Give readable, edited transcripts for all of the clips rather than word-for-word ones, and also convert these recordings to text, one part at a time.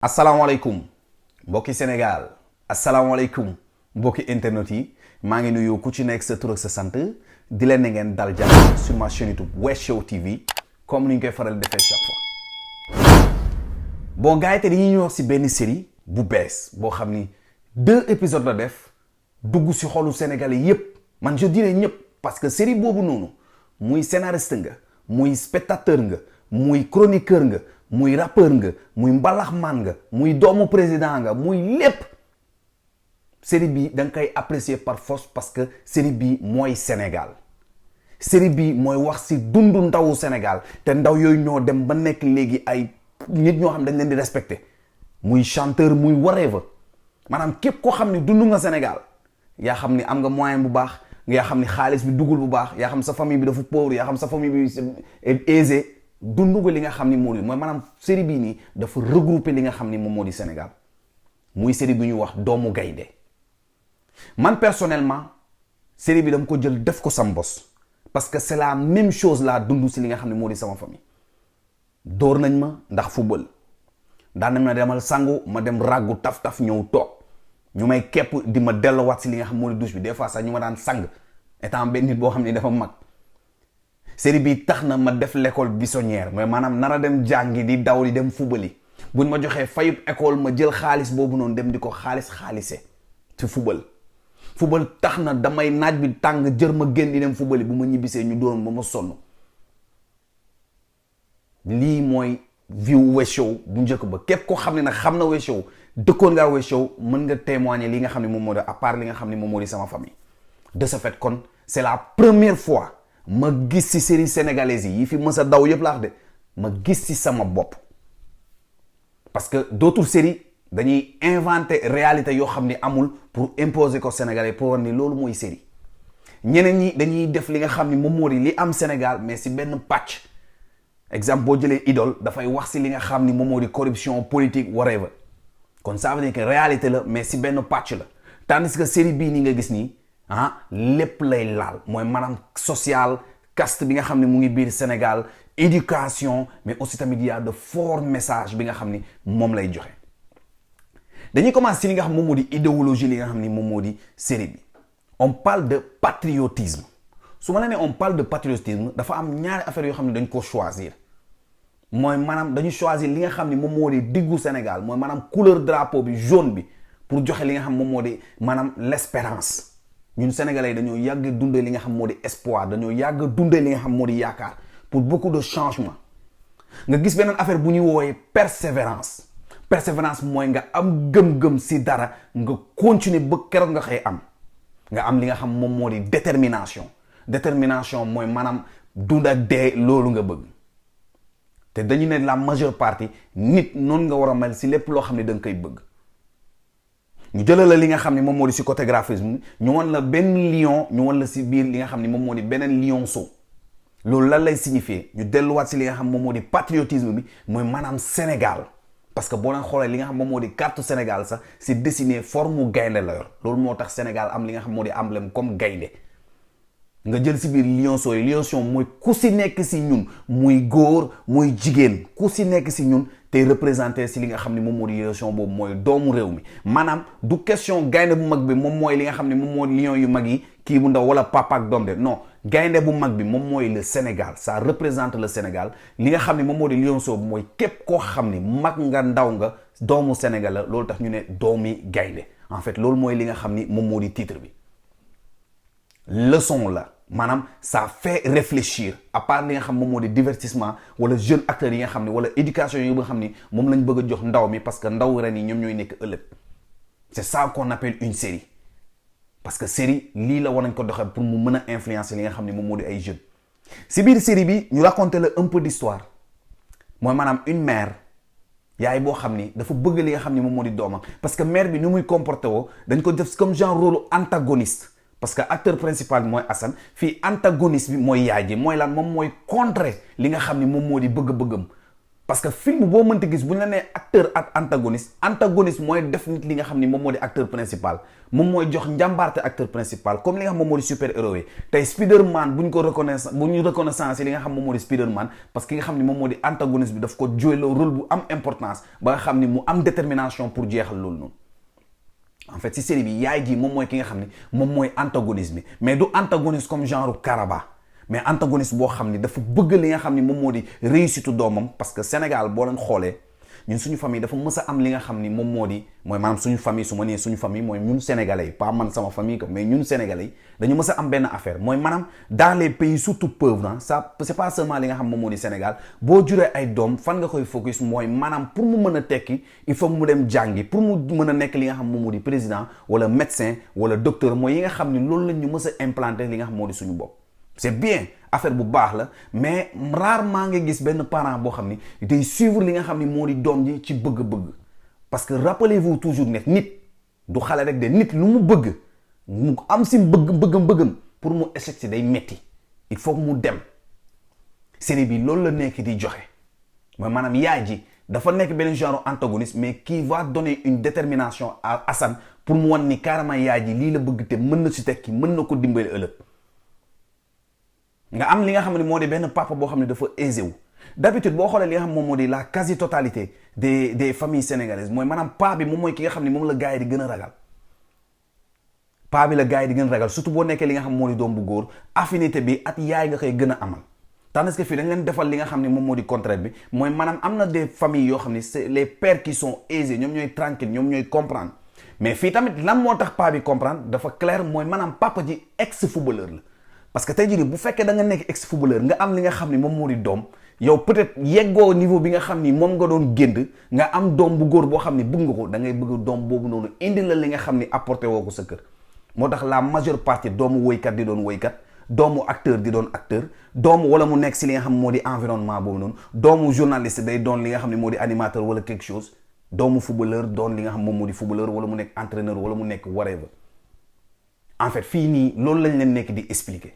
asalaamaaleykum mbokki Sénégal asalaamaaleykum mbokki internet yi maa ngi nuyu ku ci nekk sa tur ak sa sant di leen ne ngeen dal jàmm sur ma chaîne YouTube Wes Show TV comme ni ñu koy faral defee chaque fois. bon gars yi te dañuy ñëw si benn série bu bees boo xam ni 2 épisodes la def dugg si xolu Sénégalais yépp man je dirais ñëpp parce que série boobu noonu muy scénariste nga muy spectateur nga muy chroniqueur nga. muy rappeur nga muy mbalaxmaan nga muy doomu président nga muy lépp série bi da nga koy apprécier par force parce que série bi mooy Sénégal série bi mooy wax si dundu ndawu Sénégal te ndaw yooyu ñoo dem ba nekk léegi ay nit ñoo xam dañ leen di respecter muy chanteur muy whatever maanaam képp koo xam ne dund nga Sénégal yaa xam ni am nga moyen bu baax yaa xam ni xaalis bi dugul bu baax yaa xam sa famille bi dafa pauvre yaa xam sa famille bi aisée dund nga li nga xam ni moo di mooy maanaam série bii nii dafa regrouper li nga xam ni moom moo di Sénégal muy série bi ñuy wax doomu gaynde man personnellement série bi dama ko jël def ko sam bos parce que c'est la même chose laa dund si li nga xam ne moo di sama famille dóor nañ ma ndax football daan nañ ma demal sangu ma dem ràggu taf-taf ñëw toog ñu may képp di ma delluwaat si li nga xam moo di douche bi des fois sax ñu ma daan sang étant benn nit boo xam ne dafa mag série bi tax na ma def l'école buissonnière mooy maanaam nar a dem jàngi di daw di dem fubali buñ ma joxee fayub école ma jël xaalis boobu noonu dem di ko xaalise ci fubal tax na damay naaj bi tàng jër ma génn di dem fubali bu ma ñibbisee ñu doon ba ma sonn lii mooy view Wes Show bu njëkk ba képp koo xam ne nag xam na Wes Show dëkkoon ngaa Wes Show mën nga témoigner li nga xam ne moom moo di à part li nga xam ne moom moo di sama famille de ce fait kon c'est la première fois ma gis ci série sénégalaise yi fi mës a daw yëpp laax de ma gis ci sama bopp parce que d'autres séries dañuy inventer réalité yoo xam ni amul pour imposer ko Sénégalais pour war ni loolu mooy série ñeneen ñi dañuy def li nga xam ni moom moo di li am Sénégal mais ci benn pàcc exemple boo jëlee Idole dafay wax ci li nga xam ni moom moo di corruption politique whatever kon ça veut dire que réalité la mais ci benn pàcc la tandis que série bii nii nga gis nii lépp lay laal mooy maanaam social caste bi nga xam ne mu ngi biir Sénégal éducation mais aussi tamit y a de forts messages bi nga xam ni moom lay joxe dañuy commencer ci li nga xam moom moo di idéologie li nga xam ni moom moo di série bi on parle de patriotisme su ma la nee on parle de patriotisme dafa am ñaari affaires yoo xam ne dañ ko choisir mooy maanaam dañu choisir li nga xam ni moom moo di diggu Sénégal mooy maanaam couleur drapeau bi jaune bi pour joxe li nga xam moom moo di maanaam l'espérance ñun sénégalais dañoo yàgg dundee li nga xam moo di espoir dañoo yàgg dundee li nga xam moo di yaakaar pour beaucoup de changement nga gis beneen affaire bu ñuy woowee persévérance mooy nga am gëm-gëm si dara nga continuer ba keroog nga xëy am nga am li nga xam moom moo di détermination mooy maanaam dund ak dee loolu nga bëgg te dañu ne la majeure partie nit noonu nga war a mel si lépp loo xam ne da nga koy bëgg ñu jëlal la li nga xam ne moom moo di si côté graphisme ñu wan la benn lion ñu wan la si biir li nga xam ne moom moo di beneen lionceau loolu lan lay signifier ñu delluwaat si li nga xam moom moo di patriotisme bi mooy maanaam Sénégal parce que boo leen xoolee li nga xam moom moo di carte Sénégal sax si dessiné forme gaynde la yor loolu moo tax Sénégal am li nga xam moo di emblème comme gaynde nga jël si biir lionceau yi lionceau mooy ku si nekk si ñun muy góor muy jigéen ku si nekk si ñun tey représenté si li nga xam ne moom moo di lionceau boobu mooy doomu réew mi maanaam du question gaynde bu mag bi moom mooy li nga xam ne moom moo lion yu mag yi kii bu ndaw wala papa ak doom de non gaynde bu mag bi moom mooy le Sénégal ça représente le Sénégal li nga xam ne moom moo di lionceau bi mooy képp koo xam ni mag nga ndaw nga doomu Sénégal la loolu tax ñu ne doomi gaynde en fait loolu mooy li nga xam ni moom moo di titre bi leçon la maanaam ça fait réfléchir à part li nga xam moom moo di divertissement wala jeune acteurs yi nga xam ne wala éducation yi nga xam ni moom lañ bëgg a jox ndaw mi parce que ndaw ren yi ñoom ñooy nekk ëllëg c'est ça qu'on appelle une série parce que série lii la war nañ ko doxee pour mu mën a influencer li nga xam ne moom moo di ay jeunes si biir série bi ñu raconter la un peu d'histoire mooy maanaam une mère yaay boo xam ni dafa bëgg li nga xam ne moom moo di doomam parce que mère bi ni muy comporté woo dañ ko def comme genre rôle antagoniste parce que acteur principal bi mooy Assane fii antagoniste bi mooy yaay ji mooy lan moom mooy contrer li nga xam ni moom moo di bëgg-bëggam parce que film boo mënti gis bu ñu la nee acteur ak antagoniste mooy def nit li nga xam ni moom moo di acteur principal moom mooy jox njàmbaarte acteur principal comme li nga xam moom moo di super héros yi tey Spider-Man bu ñu reconnaissance li nga xam moom moo di Spider-Man parce que nga xam ni moom moo di antagoniste bi daf ko jouer le rôle bu am importance ba nga xam ni mu am détermination pour jeexal loolu noonu. En fait si série bi yaay ji moom mooy ki nga xam ni moom mooy antagoniste bi mais du antagoniste comme genre Karaba mais antagoniste boo xam ni dafa bëgg li nga xam ni moom moo di réussite doomam parce que Sénégal boo leen xoolee ñun suñu famille dafa mës a am li nga xam ni moom moo di mooy maanaam suñu famille su ma nee suñu famille mooy ñun sénégalais yi pas man sama famille mais ñun sénégalais yi dañu mës a am benn affaire mooy maanaam dans les pays surtout pauvres ça c'est pas seulement li nga xam moom moo di Sénégal boo juree ay doom fan nga koy focus mooy maanaam pour mu mën a tekki il faut mu dem jàngi pour mu mën a nekk li nga xam moom moo di président wala médecin wala docteur mooy yi nga xam ni loolu lañ ñu mës a implanter li nga xam moo di suñu bopp. C'est bien affaire bu baax la mais rarement nga gis benn parent boo xam ni day suivre li nga xam ni moo di doom ji ci bëgg-bëgg parce que rappelez-vous toujours ne nit du xale rek de nit lu mu bëgg mu am si bëggam pour mu échec si day metti il faut que mu dem série bi loolu la nekk di joxe mooy maanaam yaay ji dafa nekk benn genre antagoniste mais qui va donner une détermination à Assane pour mu wan ni carrément yaay ji lii la bëgg te mën na si tekki mën na ko dimbali ëllëg. nga am li nga xam ne moo di benn papa boo xam ne dafa aisé wu d'habitude boo xoolee li nga xam moom moo di la quasi totalité des familles sénégalaises mooy maanaam paa bi moom mooy ki nga xam ne moom la gars yi di gën a ragal paa bi la gars yi di gën a ragal surtout boo nekkee li nga xam moo di doom bu góor affinité bi at yaay nga koy gën a amal tandis que fii dañ leen defal li nga xam ne moom moo di contraire bi mooy maanaam am na des familles yoo xam ne c'est les pères qui sont aisés ñoom ñooy tranquille ñoom ñooy comprendre mais fii tamit lan moo tax paa bi comprendre dafa clair mooy maanaam papa ji ex footballeur la. parce que tey jii nii bu fekkee da nga nekk ex footballeur nga am li nga xam ni moom moo di doom yow peut-être yeggoo niveau bi nga xam ni moom nga doon génd nga am doom bu góor boo xam ni bëgg nga ko da ngay bëgg doom boobu noonu indi la li nga xam ni apporté woo ko sa kër moo tax la majeure partie doomu woykat di doon woykat doomu acteur di doon acteur doomu wala mu nekk si li nga xam moo di environnement boobu noonu doomu journaliste day doon li nga xam ni moo di animateur wala quelque chose doomu footballeur doon li nga xam moom moo di footballeur wala mu nekk entraîneur wala mu nekk whatever en fait fii nii loolu lañ leen nekk di expliquer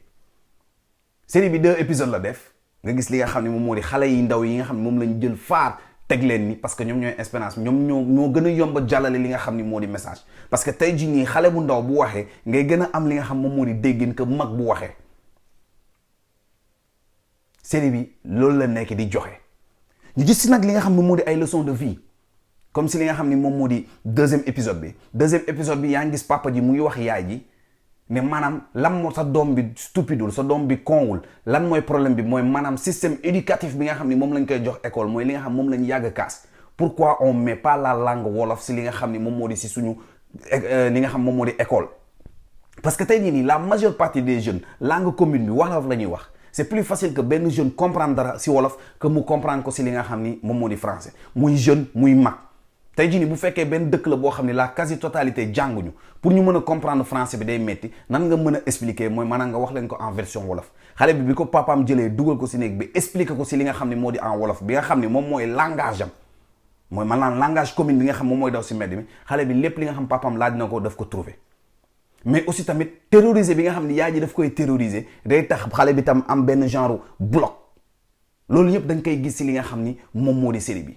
série bi 2 épisodes la def nga gis li nga xam ne moom moo di xale yi ndaw yi nga xam ne moom lañ jël faar teg leen ni parce que ñoom ñooy espérance ñoom ñoo gën a yomb a jàllale li nga xam ni moo di message parce que tey jii nii xale bu ndaw bu waxee ngay gën a am li nga xam moom moo di déggin que mag bu waxee série bi loolu la nekk di joxe ñu gis si nag li nga xam ne moo di ay leçons de vie comme si li nga xam ni moom moo di deuxième épisode bi yaa ngi gis papa ji mu ngi wax yaay ji ne maanaam lan moo sa doom bi stupidul sa doom bi konwul lan mooy problème bi mooy maanaam système éducatif bi nga xam ni moom lañ koy jox école mooy li nga xam moom lañ yàgg a kaas pourquoi on met pas la langue wolof si li nga xam ni moom moo di si suñu li nga xam moom moo di école parce que tey jii nii la majeure partie des jeunes langue commune bi wolof la ñuy wax c'est plus facile que benn jeune comprendre dara si wolof que mu comprendre ko si li nga xam ni moom moo di français muy jeune muy mag tey jii nii bu fekkee benn dëkk la boo xam ne la quasi totalité jànguñu pour ñu mën a comprendre français bi day metti nan nga mën a expliquer mooy maanaam nga wax leen ko en version wolof xale bi ko papaam jëlee dugal ko si néeg bi expliquer ko si li nga xam ne moo di en wolof bi nga xam ne moom mooy langage am mooy maanaam langage commune bi nga xam moom mooy daw si mbedd mi xale bi lépp li nga xam papaam laaj na ko daf ko trouver mais aussi tamit terroriser bi nga xam ne yaay ji daf koy terroriser day tax xale bi tam am benn genre bloc loolu yëpp dañ koy gis si li nga xam ni moom moo di série bi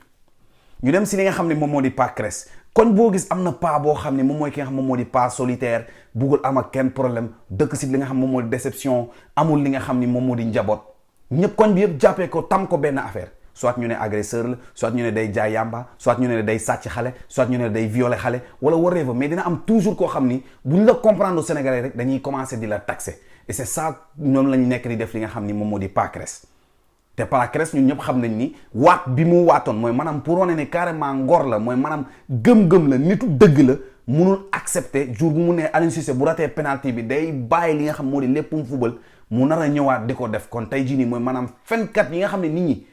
ñu dem si li nga xam ne moom moo di pas Cress koñ boo gis am na pas boo xam ne moom mooy ki nga xam moom moo di pas solitaire buggul am ak kenn problème dëkk si li nga xam moom moo di déception amul li nga xam ni moom moo di njaboot ñëpp koñ bi yëpp jàppee ko tam ko benn affaire soit ñu ne agresseur la soit ñu ne day jaay yamba soit ñu ne day sàcc xale soit ñu ne day violer xale wala whatever mais dina am toujours koo xam ni bu ñu la comprendre au Sénégalais rek dañuy commencer di la taxer et c'est ça ñoom lañ nekk di def li nga xam ni moom moo di pas Cress te pas Cress ñun ñëpp xam nañ ni waat bi mu waatoon mooy maanaam pour wane ne carrément ngor la mooy maanaam gëm-gëm la nitu dëgg la munul accepter jour bu mu ne Aliou Cissé bu ratee penalty bi day bàyyi li nga xam moo di lépp mu fubal mu nar a ñëwaat di ko def kon tey jii nii mooy maanaam fenkat yi nga xam ne nit ñi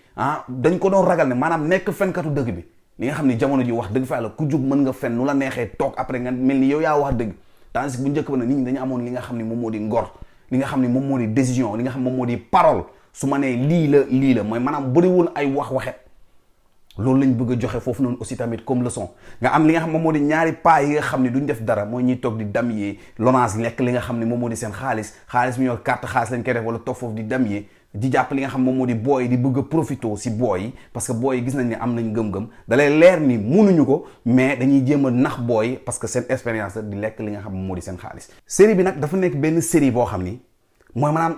dañ ko doon ragal ne maanaam nekk fenkatu dëgg bi li nga xam ne jamono ji wax dëgg fa la ku jug mën nga fen nu la neexee toog après nga mel ni yow yaa wax dëgg tandis bu njëkk ba nag nit ñi dañu amoon li nga xam ne moom moo di ngor li nga xam ne moom moo di décision li nga xam moom moo di parole su ma nee lii la mooy maanaam bëriwul ay wax-waxe loolu lañ bëgg a joxe foofu noonu aussi tamit comme leçon nga am li nga xam moom moo di ñaari paa yi nga xam ne duñ def dara mooy ñuy toog di damyee Lonase lekk li nga xam ne moom moo di seen xaalis mi yor carte xaalis lañ koy def wala toog foofu di damyee di jàpp li nga xam moom moo di booy di bëgg a profité si booy yi parce que booy yi gis nañ ne am nañ gëm-gëm dalay leer ni munuñu ko mais dañuy jéem a nax booy parce que seen expérience la di lekk li nga xam moom moo di seen xaalis. série bi nag dafa nekk benn série boo xam ni mooy maanaam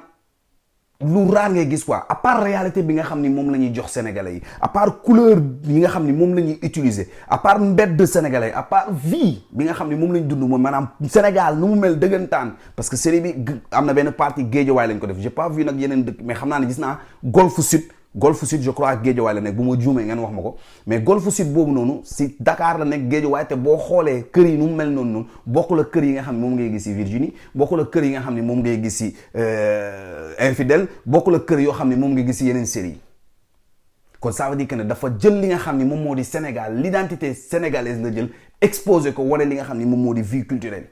lu raar ngay gis quoi à part réalité bi nga xam ni moom la ñuy jox sénégalais yi à part couleur yi nga xam ni moom la ñuy utiliser à part mbedd sénégalais à part vie bi nga xam ni moom la ñu dund mooy maanaam Sénégal nu mu mel dëggantaan parce que série bi am na benn partie Guédiawaye lañ ko def j'ai pas vu nag yeneen dëkk mais xam naa ne gis naa Golf Sud je crois Guédiawaye la nekk bu ma juumee ngeen wax ma ko mais Golf Sud boobu noonu si Dakar la nekk Guédiawaye te boo xoolee kër yi nu mu mel noonu bokkul ak kër yi nga xam ne moom ngay gis si Virginie bokkul ak kër yi nga xam ne moom ngay gis si Infidèles bokkul ak kër yoo xam ne moom ngay gis si yeneen série yi kon ça veut dire que ne dafa jël li nga xam ne moom moo di Sénégal l'identité sénégalaise la jël exposé ko wane li nga xam ne moom moo di vie culturelle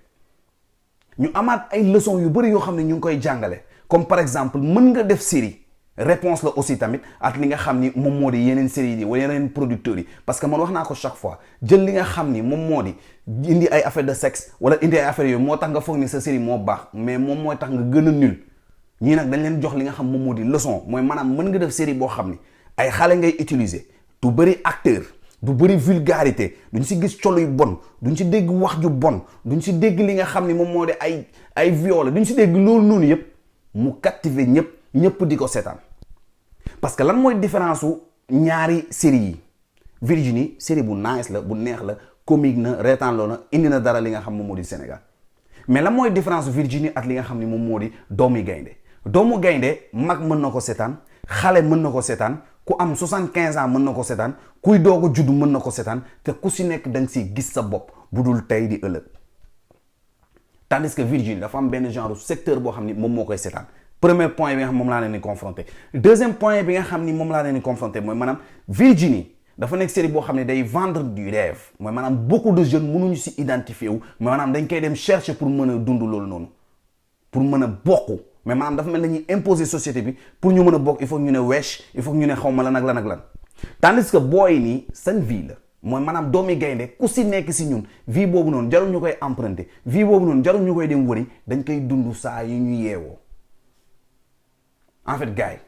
ñu amaat ay leçons yu bëri yoo xam ne ñu ngi koy jàngale comme par exemple mën nga def série réponse la aussi tamit ak li nga xam ni moom moo di yeneen séries yi wala yeneen producteurs yi parce que man wax naa ko chaque fois jël li nga xam ni moom moo di indi ay affaire de sexe wala indi ay affaires yooyu moo tax nga foog ni sa série moo baax mais moom mooy tax nga gën a nul ñii nag dañ leen jox li nga xam moom moo di leçon mooy maanaam mën nga def série boo xam ni ay xale ngay utiliser du bëri acteur du bëri vulgarité duñ si gis colo yu bon duñ si dégg wax ju bon duñ si dégg li nga xam ni moom moo di ay viol duñ si dégg loolu noonu yëpp mu captiver ñëpp di ko seetaan parce que lan mooy différence su ñaari série yi Virginie série bu nice la bu neex la comique na reetaan loo na indi na dara li nga xam moom moo di Sénégal mais lan mooy différence Virginie ak li nga xam ni moom moo di doomu gaynde mag mën na ko seetaan xale mën na ko seetaan ku am 75 ans mën na ko seetaan kuy doog a juddu mën na ko seetaan te ku si nekk da nga si gis sa bopp bu dul tey di ëllëg tandis que Virginie dafa am benn genre secteur boo xam ni moom moo koy seetaan premier point bi nga xam moom laa leen di confronté deuxième point bi nga xam ni moom laa leen di confronté mooy maanaam Virginie dafa nekk série boo xam ne day vendre du rêve mooy maanaam beaucoup de jeunes mënuñu si identifié wu mais maanaam dañ koy dem chercher pour mën a dund loolu noonu pour mën a bokk mais maanaam dafa mel na ñuy imposer société bi pour ñu mën a bokk il faut ñu ne wesh il faut ñu ne xaw ma lan ak lan ak lan tandis que booy nii seen vie la mooy maanaam doomi gaynde ku si nekk si ñun vie boobu noonu jarul ñu koy emprunter vie boobu noonu jarul ñu koy dem wëri dañ koy dund saa yi ñu yeewoo en fait gars yi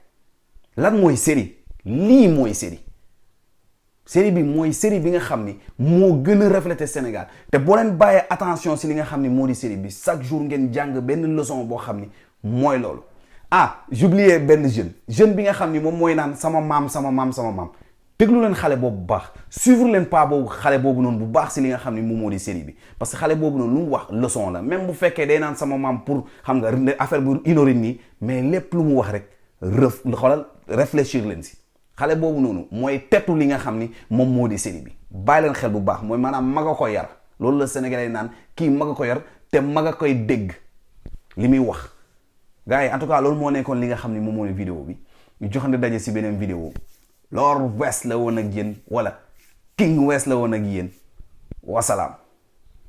lan mooy série lii mooy série bi mooy série bi nga xam ni moo gën a refléter Sénégal te boo leen bàyyee attention si li nga xam ni moo di série bi chaque jour ngeen jàng benn leçon boo xam ni mooy loolu j'oubliais benn jeune bi nga xam ni moom mooy naan sama maam déglu leen xale boobu bu baax suivre leen pas boobu xale boobu noonu bu baax si li nga xam ni moom moo di série bi parce que xale boobu noonu lu mu wax leçon la même bu fekkee day naan sama maam pour xam nga affaire bu ignorer nii mais lépp lu mu wax rek xoolal réfléchir leen si xale boobu noonu mooy tettu li nga xam ni moom moo di série bi bàyyi leen xel bu baax mooy maanaam mag a ko yar loolu la Sénégalais naan kii mag a ko yar te mag a koy dégg li muy wax gars yi en tout cas loolu moo nekkoon li nga xam ni moom moo di vidéo bi ñu joxante daje si beneen vidéo Lord West la woon ak yéen wala King West la woon ak yéen wasalaam